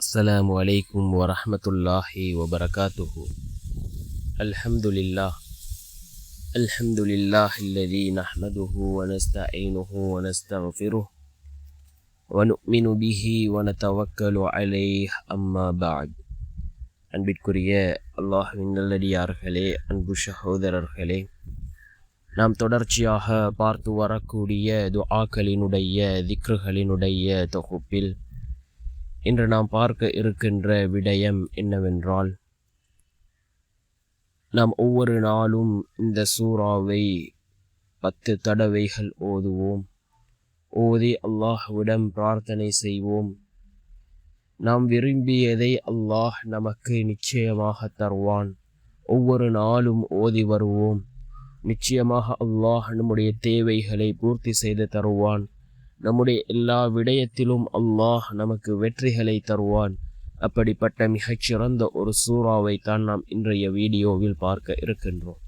السلام عليكم ورحمة الله وبركاته. الحمد لله الذي نحمده ونستعينه ونستغفره ونؤمن به ونتوكل عليه أما بعد. அன்பிற்குரிய அல்லாஹ்வின் நல்லடியார்களே, அன்பு சகோதரர்களே, நாம் தொடர்ச்சியாக பார்த்து வரக்கூடிய துஆக்களினுடைய திக்ருகளினுடைய தொகுப்பில் இன்று நாம் பார்க்க இருக்கின்ற விடயம் என்னவென்றால், நாம் ஒவ்வொரு நாளும் இந்த சூறாவை 10 தடவைகள் ஓதுவோம். ஓதி அல்லாஹ்விடம் பிரார்த்தனை செய்வோம். நாம் விரும்பியதை அல்லாஹ் நமக்கு நிச்சயமாக தருவான். ஒவ்வொரு நாளும் ஓதி வருவோம். நிச்சயமாக அல்லாஹ் நம்முடைய தேவைகளை பூர்த்தி செய்து தருவான். நம்முடைய எல்லா விடயத்திலும் அல்லாஹ் நமக்கு வெற்றிகளை தருவான். அப்படிப்பட்ட மிகச்சிறந்த ஒரு சூறாவை தான் நாம் இன்றைய வீடியோவில் பார்க்க இருக்கின்றோம்.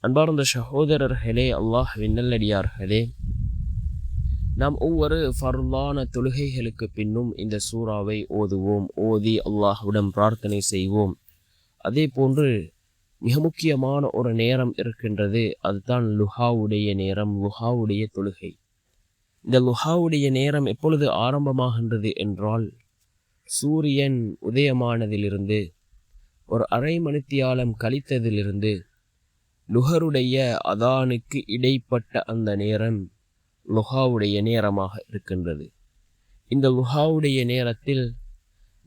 அன்பார்ந்த சகோதரர்களே, அல்லாஹ்வின் நல்லடியார்களே, நாம் ஒவ்வொரு ஃபர்லான தொழுகைகளுக்கு பின்னும் இந்த சூறாவை ஓதுவோம். ஓதி அல்லாஹ்விடம் பிரார்த்தனை செய்வோம். அதே போன்று மிக முக்கியமான ஒரு நேரம் இருக்கின்றது. அதுதான் லுஹாவுடைய நேரம், லுஹாவுடைய தொழுகை. இந்த லுஹாவுடைய நேரம் எப்பொழுது ஆரம்பமாகின்றது என்றால், சூரியன் உதயமானதிலிருந்து ஒரு அரை மணித்தியாலம் கழித்ததிலிருந்து லுஹருடைய அதானுக்கு இடைப்பட்ட அந்த நேரம் லுஹாவுடைய நேரமாக இருக்கின்றது. இந்த லுஹாவுடைய நேரத்தில்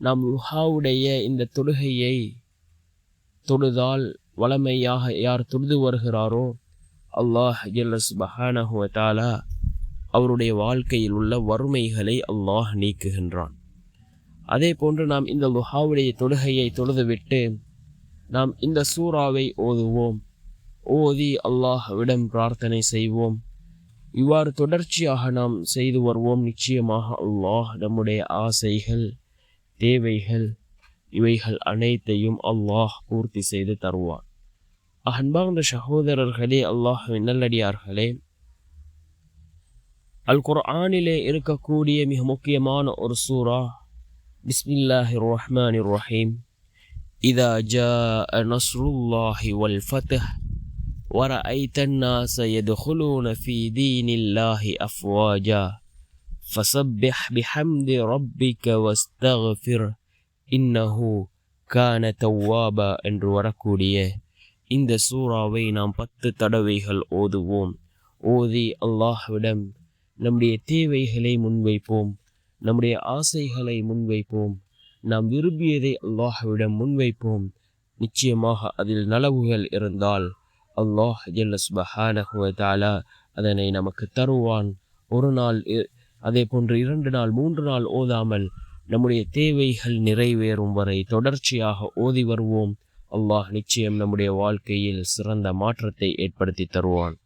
நாம் லுஹாவுடைய இந்த தொழுகையை தொழுதால், வளமையாக யார் தொழுது வருகிறாரோ அல்லாஹ் ஜல்ல சுப்ஹானஹு வ தஆலா அவருடைய வாழ்க்கையில் உள்ள வறுமைகளை அல்லாஹ் நீக்குகின்றான். அதே போன்று நாம் இந்த லுஹாவுடைய தொழுகையை தொழுதுவிட்டு நாம் இந்த சூறாவை ஓதுவோம். ஓதி அல்லாஹ்விடம் பிரார்த்தனை செய்வோம். இவ்வாறு தொடர்ச்சியாக நாம் செய்து வருவோம். நிச்சயமாக அல்லாஹ் நம்முடைய ஆசைகள், தேவைகள், இவைகள் அனைத்தையும் அல்லாஹ் பூர்த்தி செய்து தருவான். அன்பார்ந்த சகோதரர்களே, அல்லாஹ்வின் நல்லடியார்களே, அல் குர்ஆனிலே இருக்கக்கூடிய மிக முக்கியமான ஒரு சூரா பிஸ்மில்லாஹிர் ரஹ்மானிர் ரஹீம். இதா ஜாஅ நஸ்ருல்லாஹி வல் ஃபத்ஹ் வரஅய்தன் நாஸ யதுகுலூன ஃபீ தீனில்லாஹி அஃப்வாஜா ஃபஸப்பிஹ் பிஹம்தி ரப்பிக வஸ்தக்ஃபிர் இன்னஹு கான தவ்வாபா என்று வரக்கூடிய இந்த சூறாவை நாம் 10 தடவைகள் ஓதுவோம். ஓதி அல்லாஹ்விடம் நம்முடைய தேவைகளை முன்வைப்போம். நம்முடைய ஆசைகளை முன்வைப்போம். நாம் விரும்பியதை அல்லாஹ்விடம் முன்வைப்போம். நிச்சயமாக அதில் நலவுகள் இருந்தால் அல்லாஹ் ஜல்ல சுப்ஹானஹு வ தஆலா அதனை நமக்கு தருவான். ஒரு நாள், அதே போன்று 2 நாள், 3 நாள் ஓதாமல் நம்முடைய தேவைகள் நிறைவேறும் வரை தொடர்ச்சியாக ஓதி வருவோம். அல்லாஹ் நிச்சயம் நம்முடைய வாழ்க்கையில் சிறந்த மாற்றத்தை ஏற்படுத்தி தருவான்.